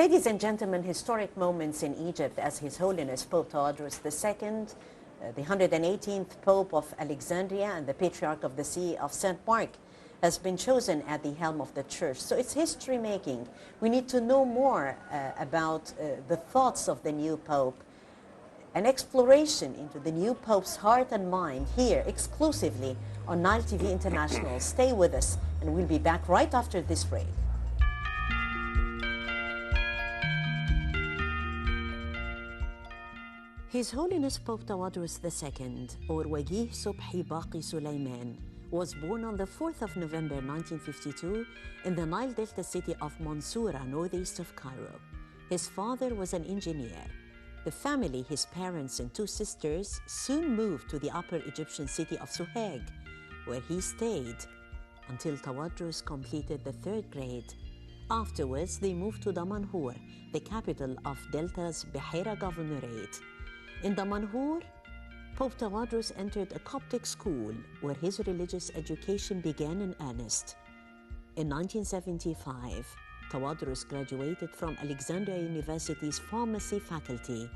Ladies and gentlemen, historic moments in Egypt as His Holiness Pope Tawadros II, the 118th Pope of Alexandria and the Patriarch of the See of St. Mark, has been chosen at the helm of the church. So it's history making. We need to know more about the thoughts of the new Pope. An exploration into the new Pope's heart and mind here exclusively on Nile TV International. Stay with us and we'll be back right after this break. His Holiness Pope Tawadros II, or Wajih Subhi Baqi Sulaiman, was born on the 4th of November 1952 in the Nile Delta city of Mansoura, northeast of Cairo. His father was an engineer. The family, his parents and two sisters, soon moved to the upper Egyptian city of Suhaig, where he stayed until Tawadros completed the 3rd grade. Afterwards, they moved to Damanhur, the capital of Delta's Beheira Governorate. In Damanhur, Pope Tawadros entered a Coptic school where his religious education began in earnest. In 1975, Tawadros graduated from Alexandria University's pharmacy faculty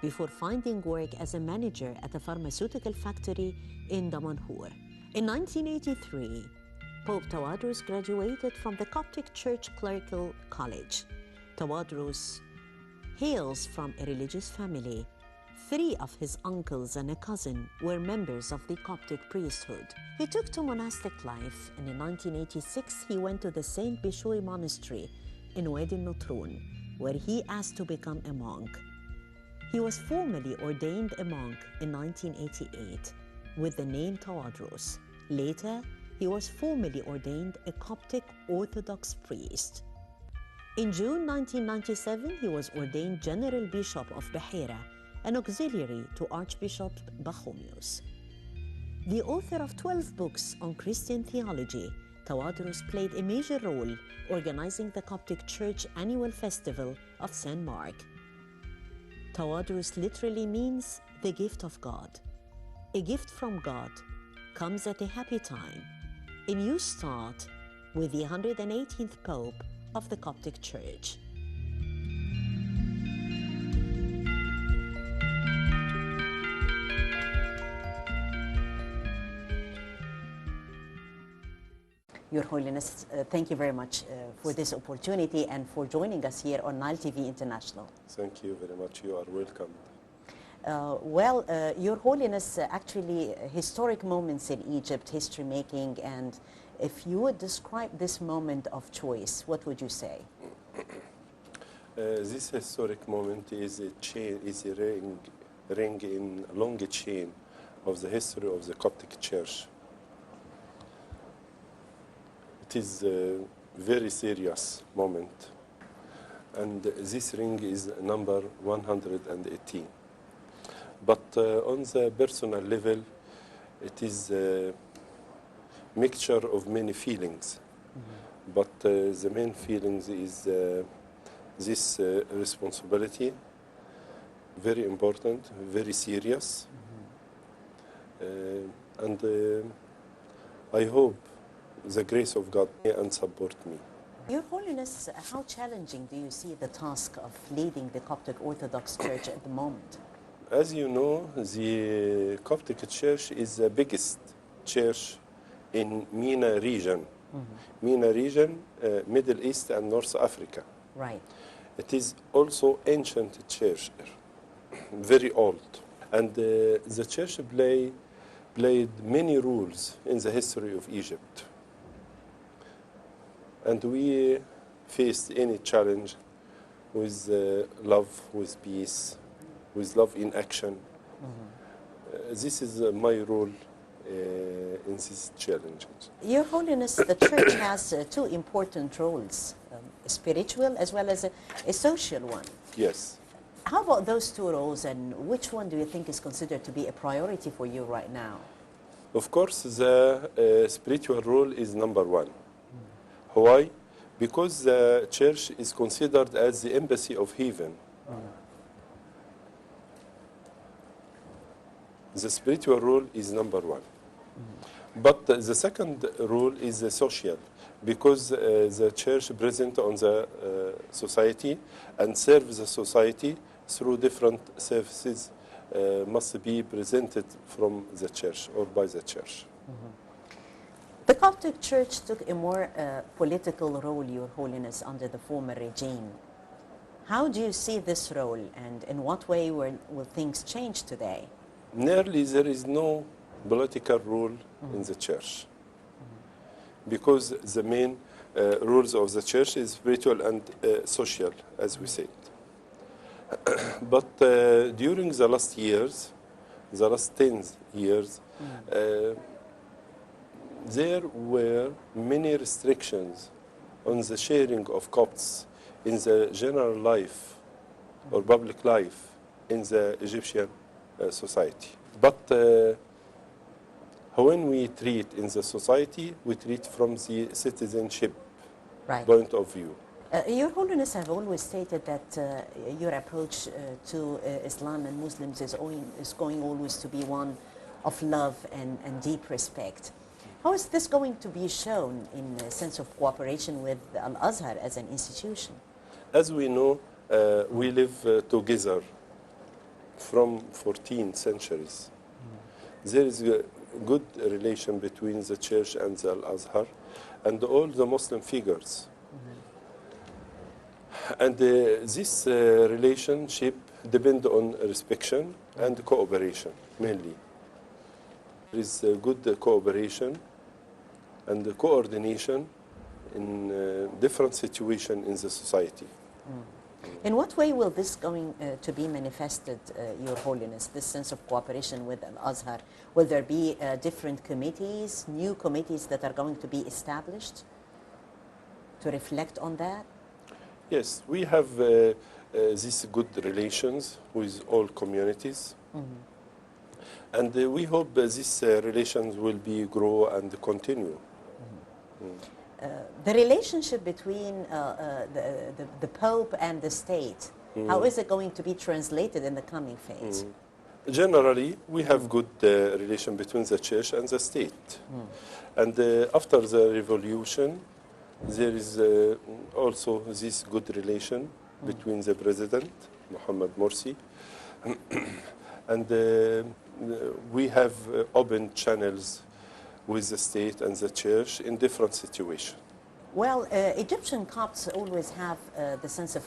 before finding work as a manager at a pharmaceutical factory in Damanhur. In 1983, Pope Tawadros graduated from the Coptic Church Clerical College. Tawadros hails from a religious family. 3 of his uncles and a cousin were members of the Coptic priesthood. He took to monastic life, and in 1986 he went to the Saint Bishoy Monastery in Wadi Notrun, where he asked to become a monk. He was formally ordained a monk in 1988 with the name Tawadros. Later, he was formally ordained a Coptic Orthodox priest. In June 1997, he was ordained General Bishop of Beheira, an auxiliary to Archbishop Bachomius. The author of 12 books on Christian theology, Tawadros played a major role organizing the Coptic Church annual festival of St. Mark. Tawadros literally means the gift of God. A gift from God comes at a happy time, a new start with the 118th Pope of the Coptic Church. Your Holiness, thank you very much for this opportunity and for joining us here on Nile TV International. Thank you very much. You are welcome. Your Holiness, actually historic moments in Egypt, history making, and if you would describe this moment of choice, what would you say? This historic moment is a ring in a long chain of the history of the Coptic Church. It is a very serious moment, and this ring is number 118. But on the personal level, it is a mixture of many feelings. Mm-hmm. But the main feelings is this responsibility, very important, very serious, mm-hmm. And I hope the grace of God and support me. Your Holiness, how challenging do you see the task of leading the Coptic Orthodox Church at the moment? As you know, the Coptic Church is the biggest church in MENA region. Mm-hmm. MENA region, Middle East and North Africa. Right. It is also ancient church, very old. And the church played many roles in the history of Egypt. And we faced any challenge with love, with peace, with love in action. Mm-hmm. This is my role in these challenges. Your Holiness, the Church has 2 important roles, a spiritual as well as a social one. Yes. How about those 2 roles, and which one do you think is considered to be a priority for you right now? Of course, the spiritual role is number 1. Why? Because the church is considered as the embassy of heaven. Mm. The spiritual role is number 1. But the second rule is the social, because the church present on the society and serves the society through different services must be presented from the church or by the church. The Coptic Church took a more political role, Your Holiness, under the former regime. How do you see this role, and in what way will things change today? Nearly there is no political rule in the church, because the main rules of the church is spiritual and social, as we said. But during the last years, the last 10 years, there were many restrictions on the sharing of Copts in the general life or public life in the Egyptian society. But when we treat in the society, we treat from the citizenship point of view. Your Holiness have always stated that your approach to Islam and Muslims is going always to be one of love and deep respect. How is this going to be shown in a sense of cooperation with Al-Azhar as an institution? As we know, we live together from 14 centuries. There is a good relation between the church and the Al-Azhar and all the Muslim figures. And this relationship depends on respect and cooperation, mainly. There is good cooperation and coordination in different situations in the society. In what way will this going to be manifested, Your Holiness, this sense of cooperation with Al-Azhar? Will there be different committees, new committees that are going to be established to reflect on that? Yes, we have these good relations with all communities. And we hope these relations will be grow and continue. The relationship between the Pope and the state, how is it going to be translated in the coming phase? Generally, we have good relation between the church and the state. And after the revolution, there is also this good relation between the president, Mohammed Morsi, and we have open channels with the state and the church in different situations. Well, Egyptian Copts always have the sense of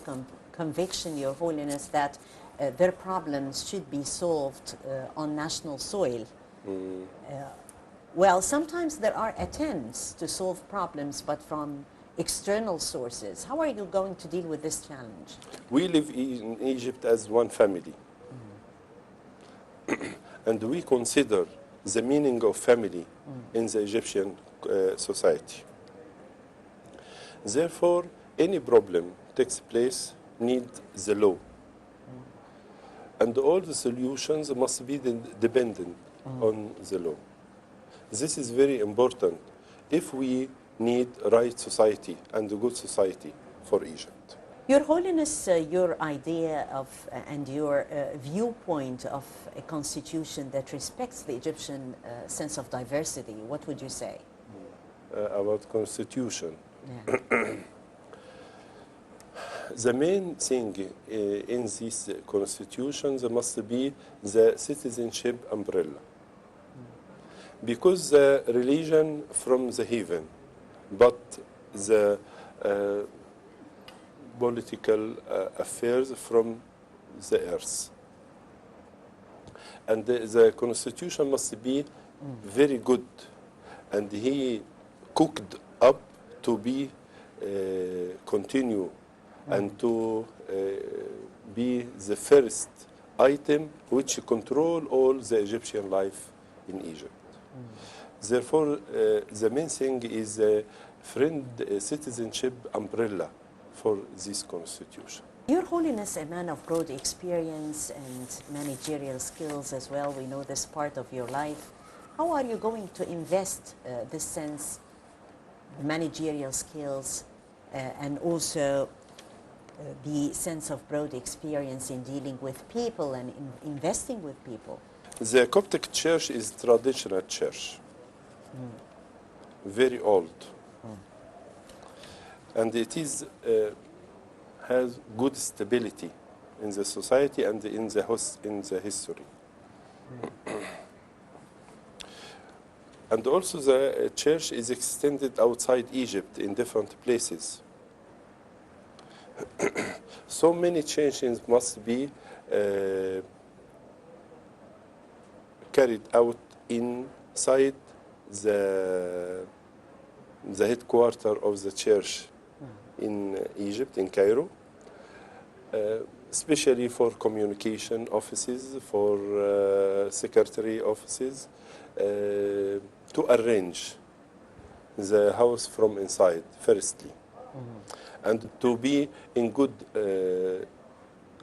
conviction, Your Holiness, that their problems should be solved on national soil. Well, sometimes there are attempts to solve problems, but from external sources. How are you going to deal with this challenge? We live in Egypt as one family. And we consider the meaning of family in the Egyptian society. Therefore, any problem takes place need the law. And all the solutions must be dependent on the law. This is very important if we need right society and a good society for Egypt. Your Holiness, your idea of and your viewpoint of a constitution that respects the Egyptian sense of diversity, what would you say? About constitution. Yeah. The main thing in this constitution must be the citizenship umbrella. Because the religion from the heaven, but the political affairs from the earth. And the constitution must be very good, and he cooked up to be continue and to be the first item which control all the Egyptian life in Egypt. Therefore, the main thing is a citizenship umbrella for this constitution. Your Holiness, a man of broad experience and managerial skills as well, we know this part of your life. How are you going to invest this sense, the managerial skills, and also the sense of broad experience in dealing with people and in investing with people? The Coptic Church is traditional church. very old. And it is, has good stability in the society and in the history. And also the church is extended outside Egypt in different places. So many changes must be carried out inside the headquarters of the church in Egypt, in Cairo, especially for communication offices, for secretary offices, to arrange the house from inside, firstly, and to be in good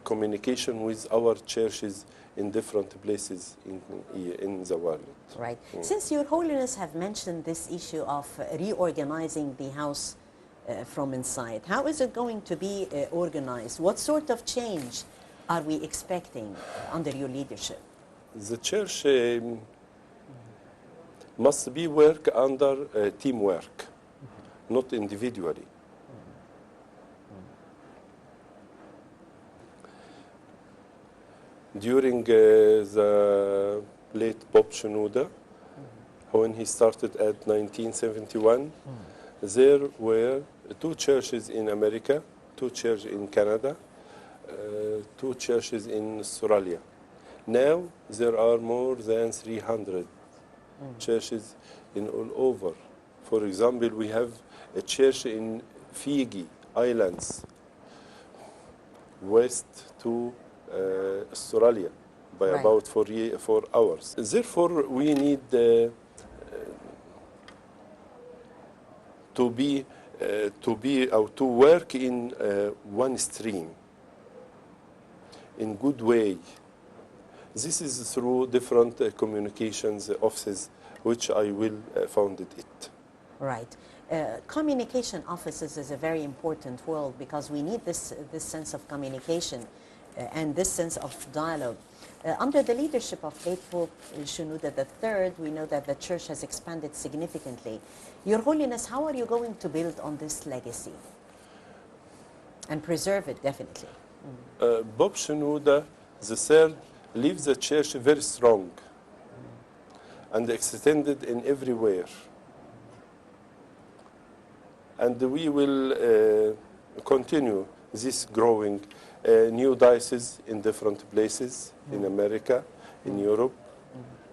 communication with our churches in different places in the world. Right. Since Your Holiness have mentioned this issue of reorganizing the house from inside, how is it going to be organized? What sort of change are we expecting under your leadership? The church must be work under teamwork, not individually. During the late Pope Shenouda, when he started at 1971, there were 2 churches in America, 2 churches in Canada, 2 churches in Australia. Now there are more than 300 churches in all over. For example, we have a church in Fiji Islands, west to Australia by about 4 hours. Therefore, we need to work in one stream, in good way. This is through different communications offices, which I will founded it. Right. Communication offices is a very important role because we need this sense of communication and this sense of dialogue. Under the leadership of late Pope Shenouda III, we know that the church has expanded significantly. Your Holiness, how are you going to build on this legacy and preserve it, definitely? Pope Shenouda III leaves the church very strong and extended in everywhere. And we will continue this growing new dioceses in different places in America, in Europe,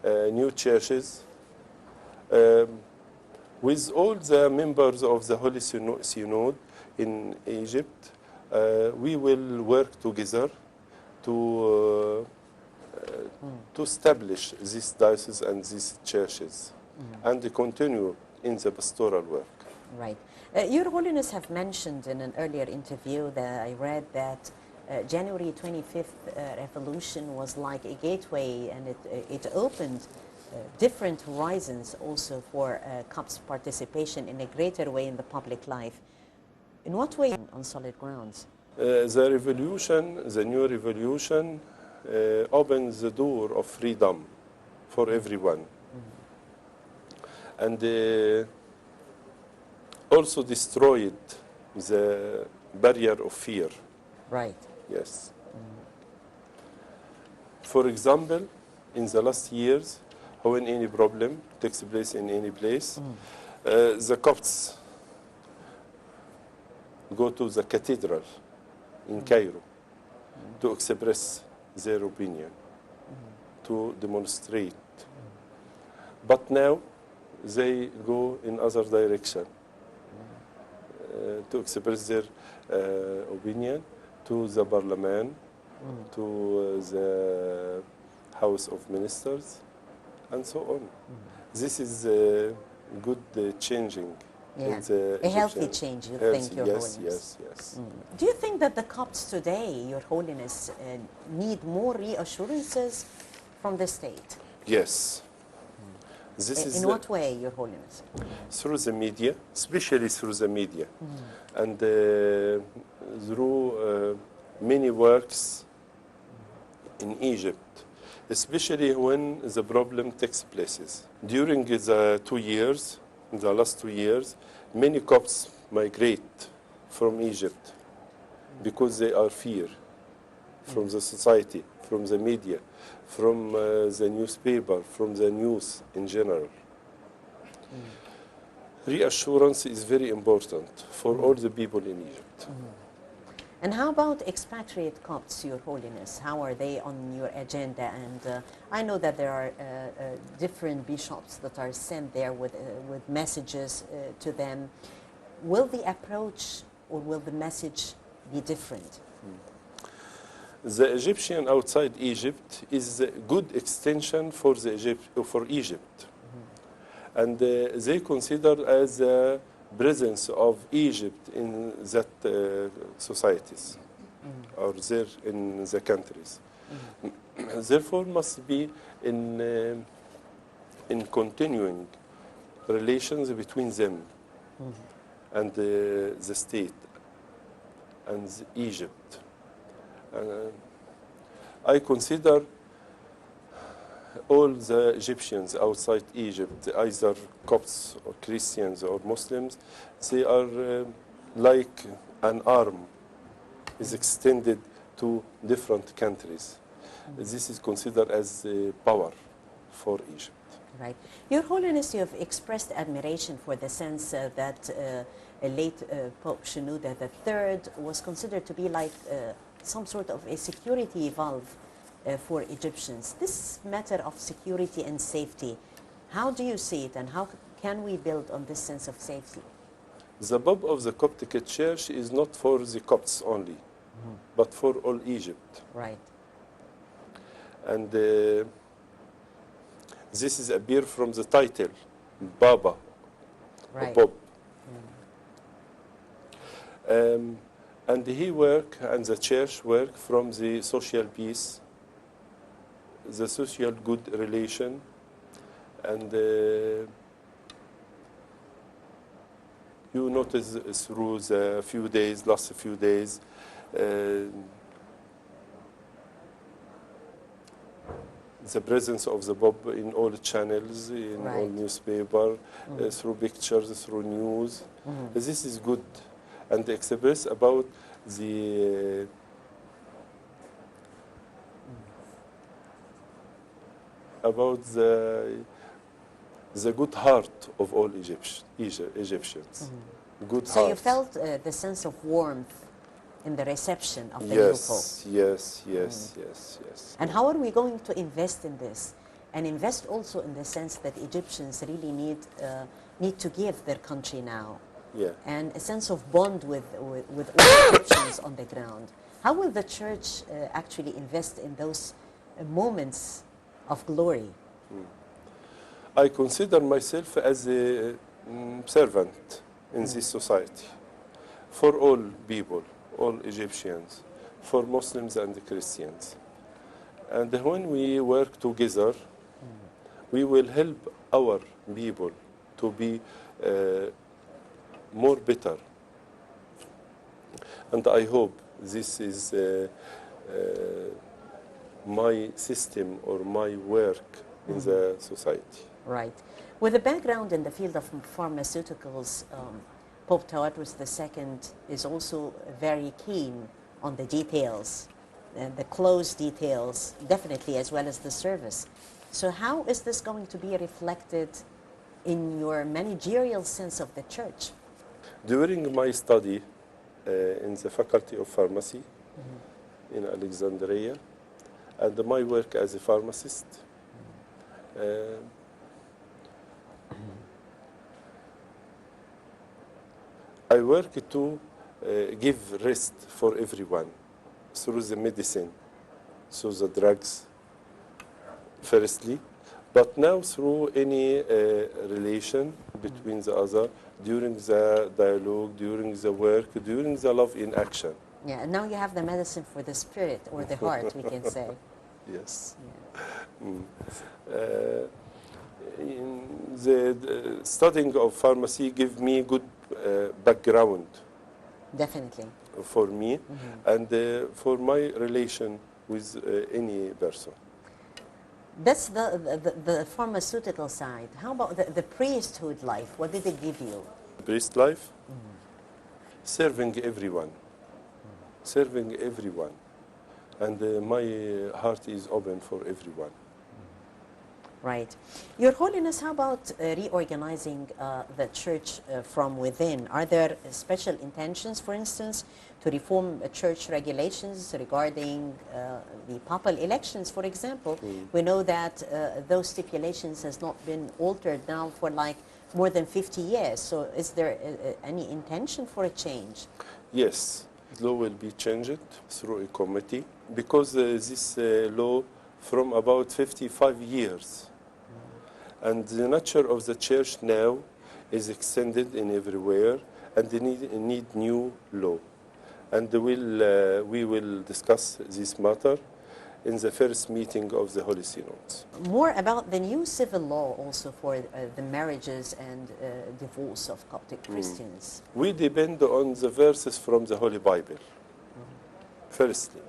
new churches. With all the members of the Holy Synod in Egypt, we will work together to establish these dioceses and these churches and continue in the pastoral work. Right. Your Holiness have mentioned in an earlier interview that I read that January 25th revolution was like a gateway, and it opened different horizons also for COP's participation in a greater way in the public life. In what way on solid grounds? The revolution, the new revolution, opens the door of freedom for everyone. And also destroyed the barrier of fear. Right. Yes. For example, in the last years, when any problem takes place in any place, the Copts go to the cathedral in Cairo to express their opinion, to demonstrate. But now they go in other direction to express their opinion to the parliament, to the House of Ministers, and so on. This is a good changing. Yeah. In a healthy change, you think, Your Holiness? Yes. Do you think that the Copts today, Your Holiness, need more reassurances from the state? Yes. This is in what way, Your Holiness? Through the media, especially through the media, and through many works in Egypt. especially when the problem takes places. During the 2 years, the last 2 years, many Copts migrate from Egypt because they are fear from the society, from the media, from the newspaper, from the news in general. Reassurance is very important for all the people in Egypt. And how about expatriate Copts, Your Holiness? How are they on your agenda? And I know that there are different bishops that are sent there with messages to them. Will the approach or will the message be different? The Egyptian outside Egypt is a good extension for Egypt. And they consider as a presence of Egypt in that societies or there in the countries. Therefore, must be in continuing relations between them and the state and Egypt. I consider all the Egyptians outside Egypt, either Copts or Christians or Muslims, they are like an arm is extended to different countries. This is considered as power for Egypt. Right. Your Holiness, you have expressed admiration for the sense that late Pope Shenouda III was considered to be like some sort of a security valve for Egyptians. This matter of security and safety, how do you see it and how can we build on this sense of safety? The Pope of the Coptic Church is not for the Copts only, but for all Egypt. Right. And this is appear from the title, Baba, right. Pope. And he work and the church work from the social peace, the social good relation, and you notice through the last few days, the presence of the Pope in all channels, in right. all newspaper, through pictures, through news. This is good, and express about the good heart of all Egyptians. Good so heart. You felt the sense of warmth in the reception of the new Pope. Yes. And how are we going to invest in this? And invest also in the sense that Egyptians really need to give their country now. Yeah. And a sense of bond with all Egyptians on the ground. How will the church actually invest in those moments of glory? I consider myself as a servant in this society for all people, all Egyptians, for Muslims and Christians. And when we work together, we will help our people to be more better. And I hope this is my system or my work in the society. Right. With a background in the field of pharmaceuticals, Pope Tawadros II is also very keen on the details, the close details, definitely, as well as the service. So how is this going to be reflected in your managerial sense of the church? During my study in the Faculty of Pharmacy in Alexandria, and my work as a pharmacist, I work to give rest for everyone through the medicine, through the drugs, firstly, but now through any relation between the other, during the dialogue, during the work, during the love in action. Yeah, and now you have the medicine for the spirit or the heart, we can say. Yes. Yeah. The studying of pharmacy give me good background. Definitely. For me and for my relation with any person. That's the pharmaceutical side. How about the priesthood life? What did it give you? Priest life, serving everyone, serving everyone. And my heart is open for everyone. Right. Your Holiness, how about reorganizing the church from within? Are there special intentions, for instance, to reform church regulations regarding the papal elections, for example? We know that those stipulations has not been altered now for like more than 50 years. So is there any intention for a change? Yes, law will be changed through a committee because this law from about 55 years. And the nature of the church now is extended in everywhere, and they need new law. And we will discuss this matter in the first meeting of the Holy Synod. More about the new civil law also for the marriages and divorce of Coptic Christians. We depend on the verses from the Holy Bible, firstly,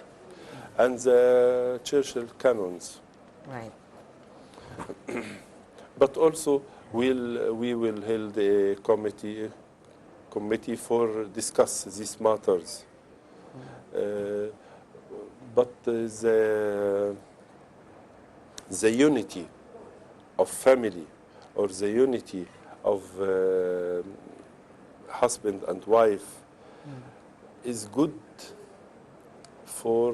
and the church canons. Right. But also we will hold a committee for discuss these matters. But the unity of family or the unity of husband and wife is good for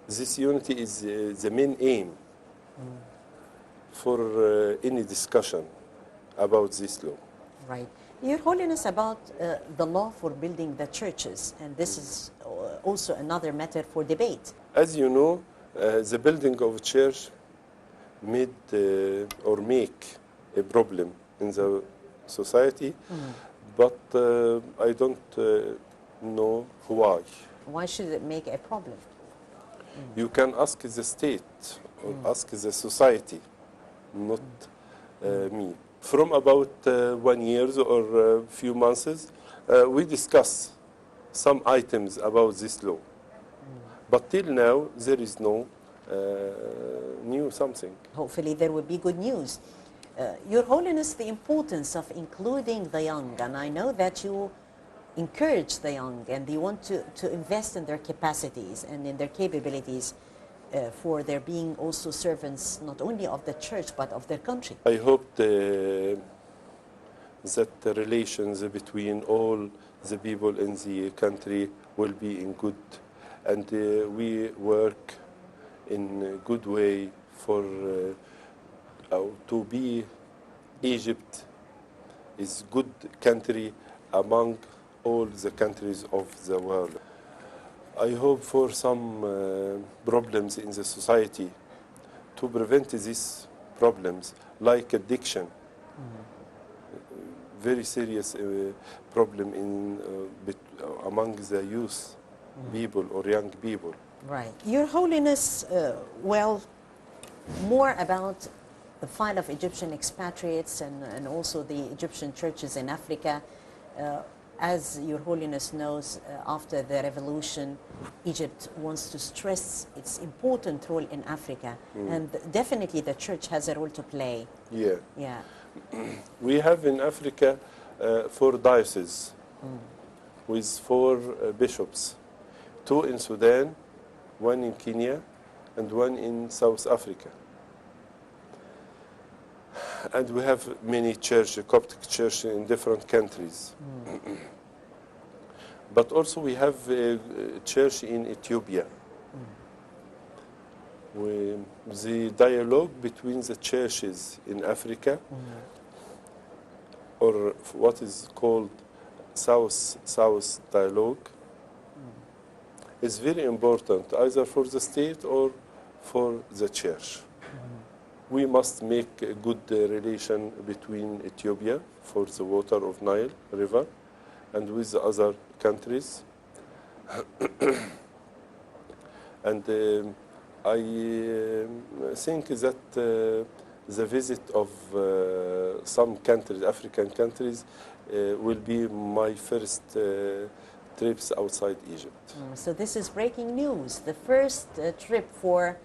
this unity is the main aim for any discussion about this law. Right. Your Holiness, about the law for building the churches, and this is also another matter for debate. As you know, the building of a church made or make a problem in the society, but I don't know why. Why should it make a problem? You can ask the state or ask the society, not me. From about 1 year or a few months, we discuss some items about this law. But till now, there is no new something. Hopefully there will be good news. Your Holiness, the importance of including the young, and I know that you encourage the young and they want to invest in their capacities and in their capabilities for their being also servants not only of the church but of their country. I hope that the relations between all the people in the country will be in good, and we work in a good way for to be Egypt is good country among all the countries of the world. I hope for some problems in the society to prevent these problems, like addiction, very serious problem in among the youth people or young people. Right. Your Holiness, well, more about the file of Egyptian expatriates and also the Egyptian churches in Africa. As Your Holiness knows, after the revolution, Egypt wants to stress its important role in Africa. And definitely the church has a role to play. Yeah. Yeah. We have in Africa 4 dioceses with 4 bishops, 2 in Sudan, 1 in Kenya, and 1 in South Africa. And we have many churches, Coptic churches in different countries. But also we have a church in Ethiopia. The dialogue between the churches in Africa, or what is called South dialogue, is very important, either for the state or for the church. We must make a good relation between Ethiopia for the water of Nile River and with the other countries. And I think that the visit of some countries, African countries, will be my first trips outside Egypt. So this is breaking news. The first trip for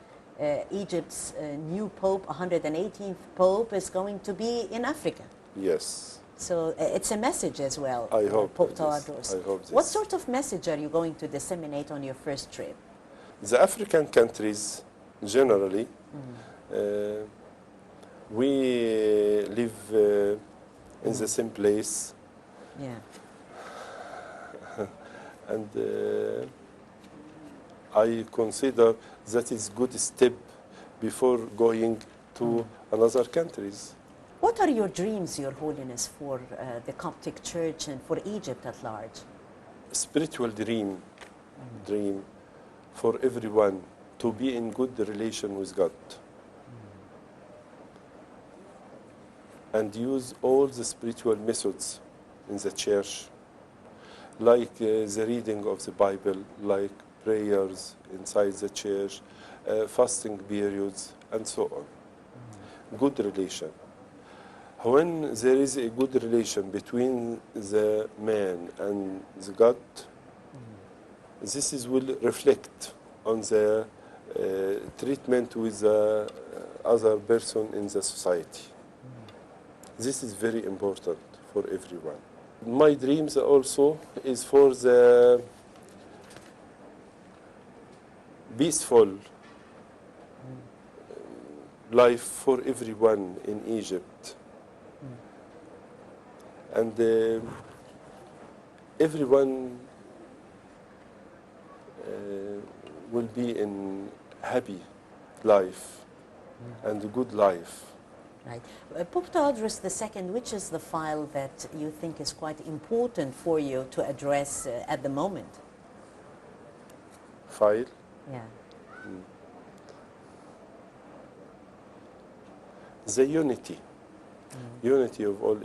Egypt's new Pope, 118th Pope, is going to be in Africa. Yes. So it's a message as well. I hope Pope this. Tawadros. I hope this. What sort of message are you going to disseminate on your first trip? The African countries, generally, we live in the same place, Yeah. and I consider that is good step before going to another countries. What are your dreams, Your Holiness, for the Coptic Church and for Egypt at large? Spiritual dream for everyone to be in good relation with God and use all the spiritual methods in the church, like the reading of the Bible, like prayers inside the church, fasting periods, and so on. Good relation. When there is a good relation between the man and the God, this is will reflect on the treatment with the other person in the society. This is very important for everyone. My dreams also is for the peaceful life for everyone in Egypt. And everyone will be in happy life and a good life. Right. Pope Tawadros II, which is the file that you think is quite important for you to address at the moment? File? Yeah. The unity. Unity of all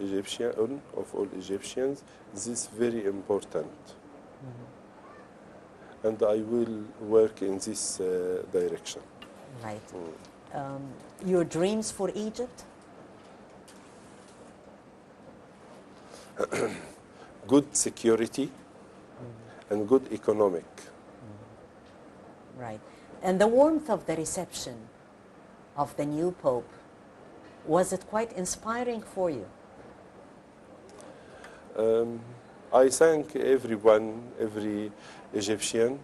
Egyptians. This is very important. And I will work in this direction. Right. Your dreams for Egypt? Good security and good economic. Right. And the warmth of the reception of the new Pope, was it quite inspiring for you? I thank everyone, every Egyptian,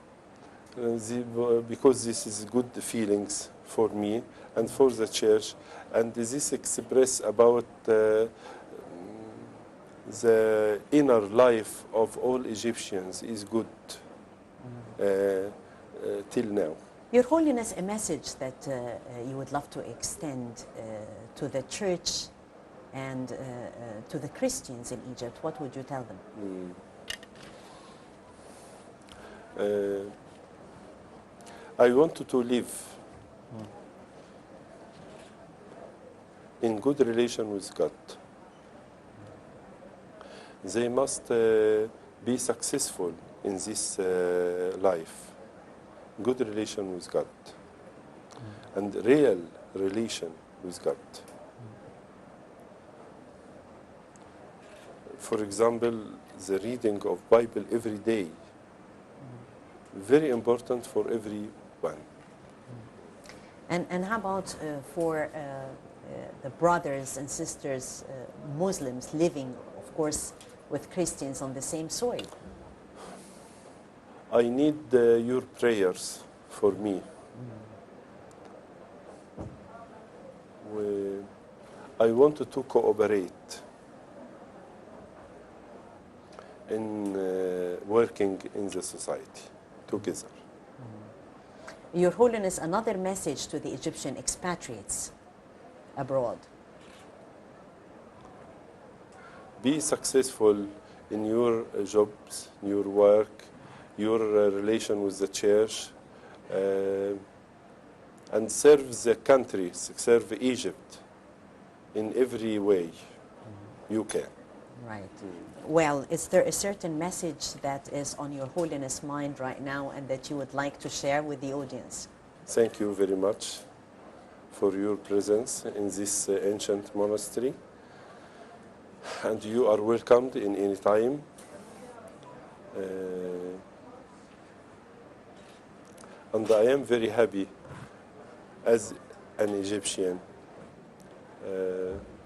because this is good feelings for me and for the church, and this express about the inner life of all Egyptians is good till now. Your Holiness, a message that you would love to extend to the church and to the Christians in Egypt, what would you tell them? I want to live in good relation with God. They must be successful in this life. Good relation with God and real relation with God. For example, the reading of Bible every day, very important for everyone. And how about for the brothers and sisters, Muslims living, of course, with Christians on the same soil? I need your prayers for me. I want to cooperate in working in the society together. Your Holiness, another message to the Egyptian expatriates abroad. Be successful in your jobs, your work, your relation with the church, and serve the country, serve Egypt in every way you can. Right. Well, is there a certain message that is on Your Holiness' mind right now and that you would like to share with the audience? Thank you very much for your presence in this ancient monastery. And you are welcomed in any time. And I am very happy as an Egyptian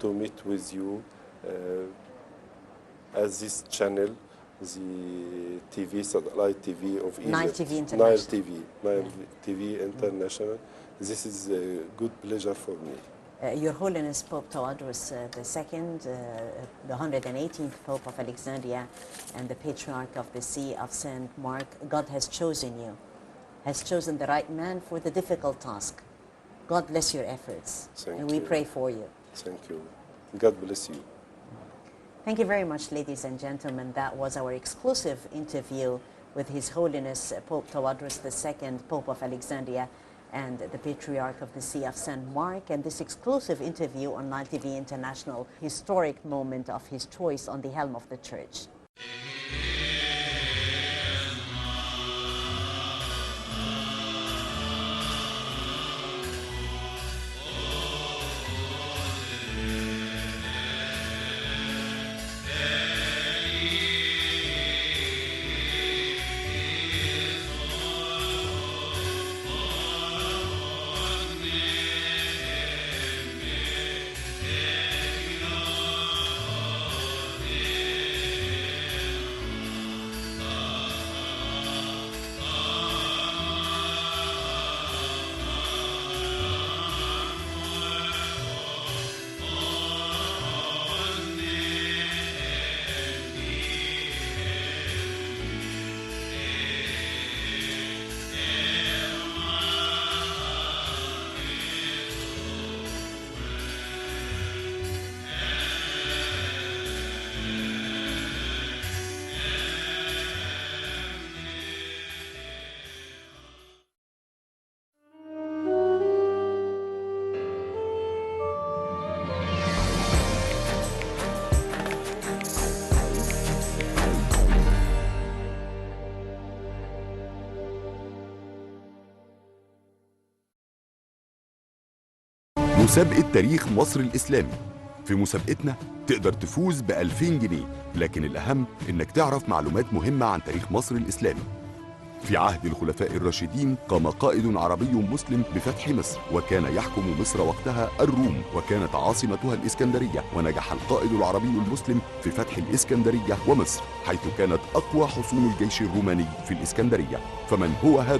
to meet with you as this channel, the TV, satellite TV of Egypt. Nile TV International. Nile TV International. This is a good pleasure for me. Your Holiness Pope Tawadros II, the 118th Pope of Alexandria and the Patriarch of the See of St. Mark, God has chosen you, has chosen the right man for the difficult task. God bless your efforts. Thank we you. pray for you. Thank you. God bless you. Thank you very much, ladies and gentlemen. That was our exclusive interview with His Holiness Pope Tawadros II, Pope of Alexandria, and the Patriarch of the See of St. Mark, and this exclusive interview on Nile TV International, historic moment of his choice on the helm of the Church. مسابقة تاريخ مصر الإسلامي. في مسابقتنا تقدر تفوز ب2000 جنيه، لكن الأهم إنك تعرف معلومات مهمة عن تاريخ مصر الإسلامي. في عهد الخلفاء الراشدين قام قائد عربي مسلم بفتح مصر، وكان يحكم مصر وقتها الروم، وكانت عاصمتها الإسكندرية، ونجح القائد العربي المسلم في فتح الإسكندرية ومصر، حيث كانت أقوى حصون الجيش الروماني في الإسكندرية. فمن هو هذا